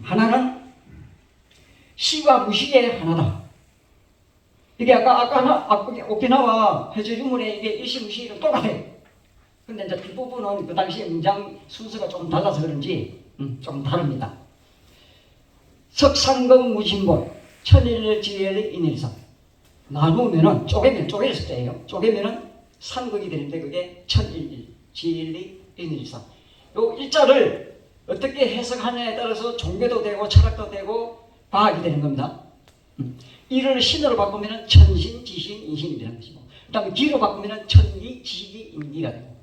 하나는 시와 무시의 하나다. 이게 아까 오키나와 해저 유물에 이게 일시무시랑 똑같아요. 근데 이제 뒷부분은 그 당시에 문장 순서가 조금 달라서 그런지 좀 다릅니다. 석상금 무신본 천일지엘의 인일상. 나누면은 쪼개서 돼요. 쪼개면은 상극이 되는데 그게 천일일, 지일리, 인일상. 요 일자를 어떻게 해석하느냐에 따라서 종교도 되고 철학도 되고 과학이 되는 겁니다. 이를 신으로 바꾸면은 천신, 지신, 인신이 되는 것이고, 그 다음에 기로 바꾸면은 천기, 지기, 인기가 되고,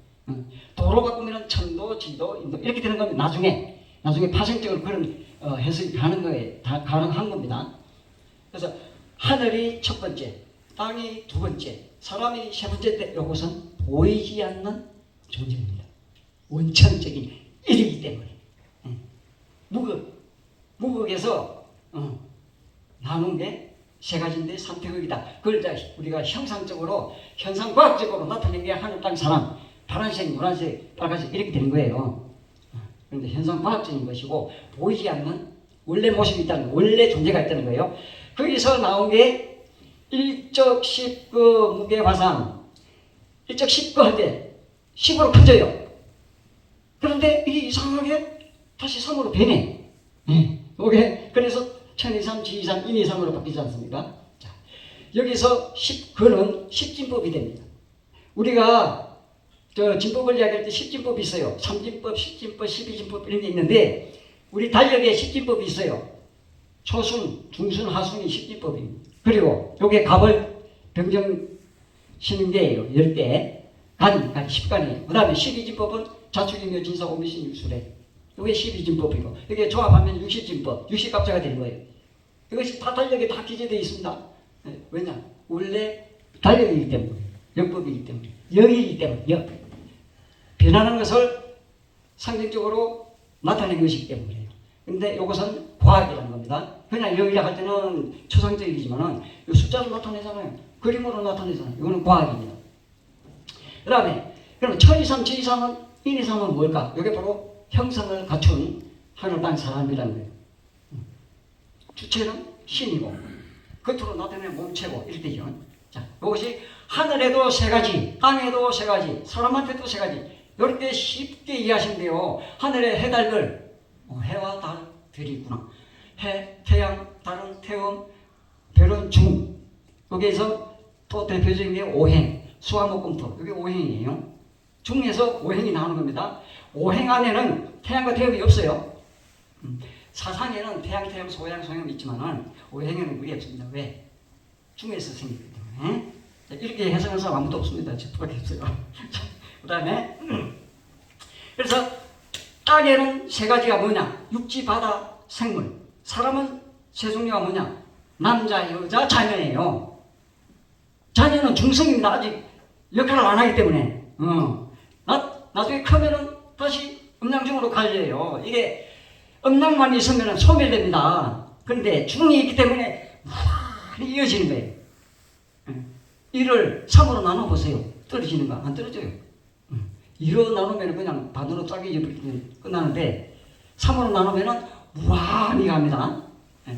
도로 바꾸면은 천도, 지도, 인도 이렇게 되는 겁니다. 나중에 파생적으로 그런 해석이 가능한 겁니다. 그래서 하늘이 첫 번째, 땅이 두 번째, 사람이 세 번째 때 이것은 보이지 않는 존재입니다. 원천적인 일이기 때문에. 무극에서 나눈 게 세 가지인데 산태극이다. 그걸 우리가 형상적으로, 현상과학적으로 나타낸 게 하늘, 땅, 사람, 파란색, 노란색, 빨간색 이렇게 되는 거예요. 그런데 현상과학적인 것이고 보이지 않는 원래 모습이 있다는, 원래 존재가 있다는 거예요. 거기서 나온 게 일적 10그 무게화상, 일적 10그 할 때 10으로 커져요. 그런데 이게 이상하게 다시 3으로 변해. 그래서 천이삼, 지이삼, 인이삼으로 바뀌지 않습니까? 자, 여기서 10그는 십진법이 됩니다. 우리가 진법을 이야기할 때 십진법이 있어요. 삼진법, 십진법, 십이진법 이런 게 있는데 우리 달력에 십진법이 있어요. 초순, 중순, 하순이 십진법입니다. 그리고 요게 갑을 병정 쉬는 게예요. 10개. 간 10간이에요. 그 다음에 12진법은 자축이며 진사, 오미신, 육술에. 이게 12진법이고, 이게 조합하면 60진법, 60갑자가 되는 거예요. 이것이 다 달력에 다 기재되어 있습니다. 왜냐? 원래 달력이기 때문에, 역법이기 때문에, 역이기 때문에, 역. 변하는 것을 상징적으로 나타낸 것이기 때문이에요. 근데 이것은 과학이라는 겁니다. 그냥 역이라 할 때는 추상적이지만은 숫자로 나타내잖아요. 그림으로 나타내잖아요. 이거는 과학입니다. 그 다음에, 그럼 천이삼, 지이삼은, 인이삼은 뭘까? 이게 바로 형상을 갖춘 하늘, 땅, 사람이라는 거예요. 주체는 신이고, 겉으로 나타내는 몸체고, 이렇게 되죠. 자, 이것이 하늘에도 세 가지, 땅에도 세 가지, 사람한테도 세 가지, 이렇게 쉽게 이해하시면 돼요. 하늘의 해, 달들, 해와 달, 별이 있구나. 해, 태양, 달은 태음, 별은 중. 여기에서 또 대표적인 게 오행, 수화목금토. 이게 오행이에요. 중에서 오행이 나오는 겁니다. 오행 안에는 태양과 태음이 없어요. 사상에는 태양, 태음, 소양, 소양이 있지만은 오행에는 그게 없습니다. 왜? 중에서 생기기 때문에. 이렇게 해석하는 사람 아무도 없습니다. 저밖에 없어요. 그 다음에 그래서 땅에는 세 가지가 뭐냐? 육지, 바다, 생물. 사람은 세 종류가 뭐냐? 남자, 여자, 자녀예요. 자녀는 중성입니다. 아직 역할을 안 하기 때문에. 나중에 크면은 다시 음양중으로 갈려요. 이게 음양만 있으면 소멸됩니다. 그런데 중이 있기 때문에 이어지는 거예요. 이를 3으로 나눠보세요. 떨어지는가? 안 떨어져요. 2로 나누면 그냥 반으로 짜게 끝나는데 3으로 나누면 무한히 갑니다.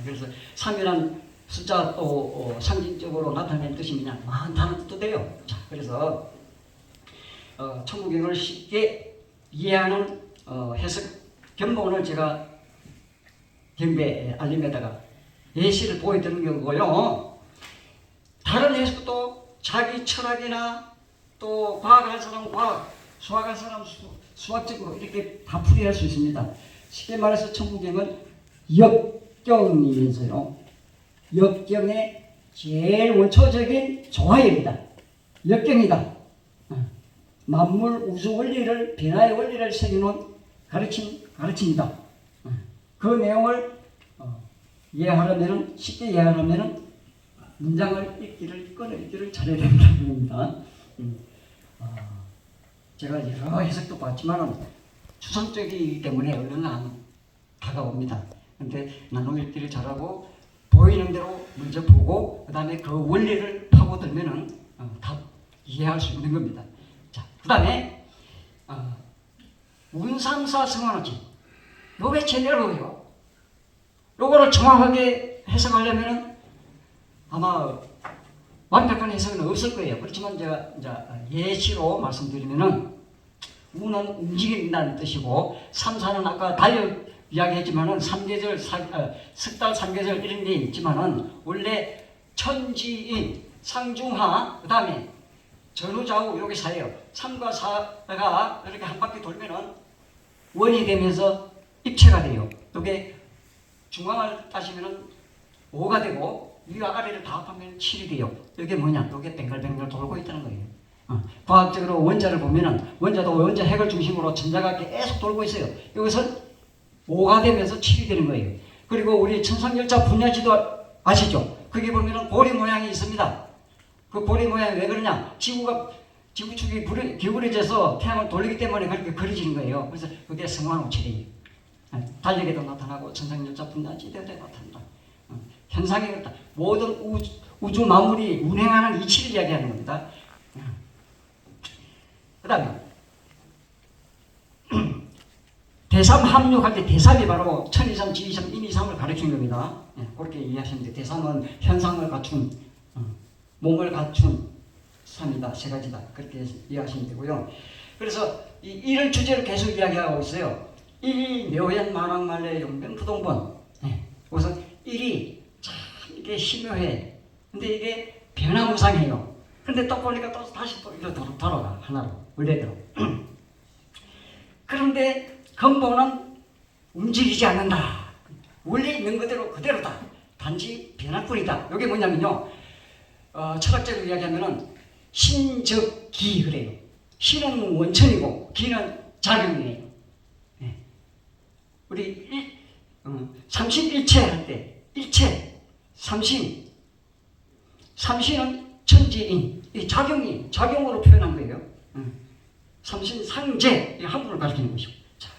그래서 3이란 숫자 또 상징적으로 나타내는 뜻이 뭐냐? 많다는 뜻도 돼요. 자, 그래서 천부경을 쉽게 이해하는 해석 견본을 제가 경배 알림에다가 예시를 보여드리는 경우고요. 다른 해석도 자기 철학이나 또 과학할 사람 과학, 수학할 사람 수학적으로 이렇게 다 풀이할 수 있습니다. 쉽게 말해서 천부경은 역경이면서요. 역경의 제일 원초적인 조화입니다. 역경이다. 만물 우주 원리를, 변화의 원리를 새겨놓은 가르침이다. 그 내용을 이해하려면, 쉽게 이해하려면 문장을 읽기를 잘해야 된다는 겁니다. 제가 여러 해석도 봤지만 추상적이기 때문에 얼른 안 다가옵니다. 근데 나눔 읽기를 잘하고 보이는 대로 먼저 보고 그 다음에 그 원리를 파고들면은 다 이해할 수 있는 겁니다. 자, 그 다음에 운상사 성화노치. 요게 제일 어려워요. 요거를 정확하게 해석하려면은 아마 완벽한 해석은 없을 거예요. 그렇지만 제가 이제 예시로 말씀드리면은 우는 움직인다는 뜻이고, 3, 4는 아까 달력 이야기했지만은 3계절, 석달 3계절 이런 게 있지만은 원래 천지인, 상중하, 그 다음에 전후좌우 여기 사이에요. 3과 4가 이렇게 한 바퀴 돌면은 원이 되면서 입체가 돼요. 이게 중앙을 따지면은 5가 되고 위와 아래를 다 합하면 7이 돼요. 이게 뭐냐? 이게 뱅글뱅글 돌고 있다는 거예요. 과학적으로 원자를 보면은 원자도 원자 핵을 중심으로 전자가 계속 돌고 있어요. 이것은 5가 되면서 7이 되는 거예요. 그리고 우리 천상열차 분야지도 아시죠? 거기 보면은 고리 모양이 있습니다. 그 고리 모양이 왜 그러냐? 지구축이 기울어져서 태양을 돌리기 때문에 그렇게 그려지는 거예요. 그래서 그게 성화노출이에요. 달력에도 나타나고 천상열차 분야지대도 나타난다. 현상이 그렇다. 모든 우주 만물이 운행하는 이치를 이야기하는 겁니다. 그 다음에 대삼 합육할 때 대삼이 바로 천이삼, 지이삼, 인이삼을 가리키는 겁니다. 그렇게 이해하시면 돼요. 대삼은 현상을 갖춘, 몸을 갖춘 삼이다, 세 가지다. 그렇게 이해하시면 되고요. 그래서 이 일을 주제로 계속 이야기하고 있어요. 일이 묘연 만왕말래 용변 부동본. 우선 일이 참 이게 심오해. 근데 이게 변화무상해요. 근데 또 보니까 또 다시 또 이로 돌아가, 하나로, 원래대로. 그런데 근본은 움직이지 않는다. 원래 있는 그대로 그대로다. 단지 변화뿐이다. 이게 뭐냐면요, 철학적으로 이야기하면은 신적기 그래요. 신은 원천이고 기는 작용이에요. 우리 삼신일체 할 때 일체, 삼신, 삼신은 천지인, 이 작용으로 표현한 거예요. 삼신상제, 이 한문을 가리키는 것이고. 자,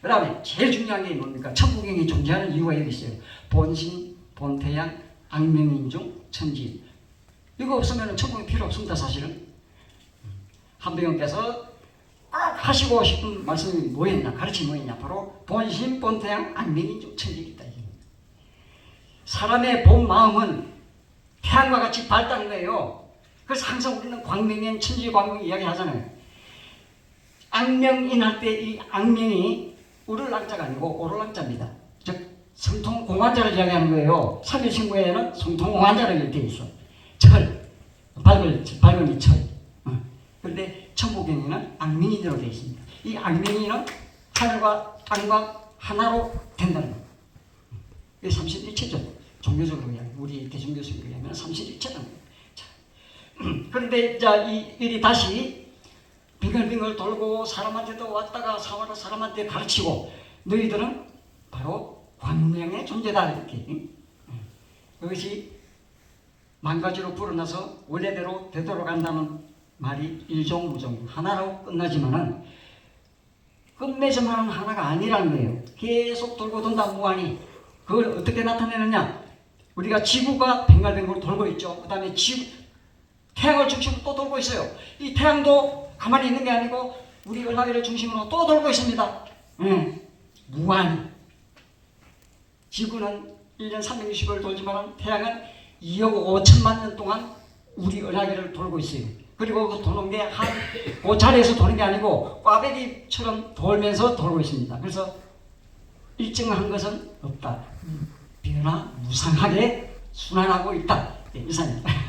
그 다음에 제일 중요한 게 뭡니까? 천부경이 존재하는 이유가 여기 있어요. 본신, 본태양, 악명인중, 천지인. 이거 없으면 천국이 필요 없습니다, 사실은. 한배경께서 꼭 하시고 싶은 말씀이 뭐였냐, 가르침이 뭐였냐, 바로 본신, 본태양, 악명인중, 천지이다. 사람의 본 마음은 태양과 같이 밝다는 거예요. 그래서 항상 우리는 광명인, 천지광명 이야기 하잖아요. 악명인 할 때 이 악명이 우를랑자가 아니고 오를랑자입니다. 즉 성통공환자를 이야기하는 거예요. 삼일신구에는 성통공환자를 이렇게 있어. 철, 밝은 이 철. 그런데 천부경에는 악명인으로 되어 있습니다. 이 악명인은 하늘과 땅과 하나로 된다는 거예요. 이게 삼신일체죠. 종교적으로 우리 개종교식으로 얘기하면 삼신일체라는 거예요. 자, 그런데 이제 이 일이 다시 빙글빙글 돌고 사람한테도 왔다가 사람한테 가르치고, 너희들은 바로 광명의 존재다, 이렇게. 그것이 만 가지로 불어나서 원래대로 되돌아간다는 말이 일종무종 하나로 끝나지만은 끝맺음하는 하나가 아니라는 거예요. 계속 돌고 돈다, 무한히. 그걸 어떻게 나타내느냐? 우리가 지구가 뱅글뱅글 돌고 있죠. 그 다음에 태양을 중심으로 또 돌고 있어요. 이 태양도 가만히 있는 게 아니고 우리 은하계를 중심으로 또 돌고 있습니다. 무한히. 지구는 1년 360을 돌지만 태양은 2억 5천만 년 동안 우리 은하계를 돌고 있어요. 그리고 그 도는 게 그 자리에서 도는 게 아니고 꽈배기처럼 돌면서 돌고 있습니다. 그래서 일정한 것은 없다. 변화 무상하게 순환하고 있다. 이상입니다.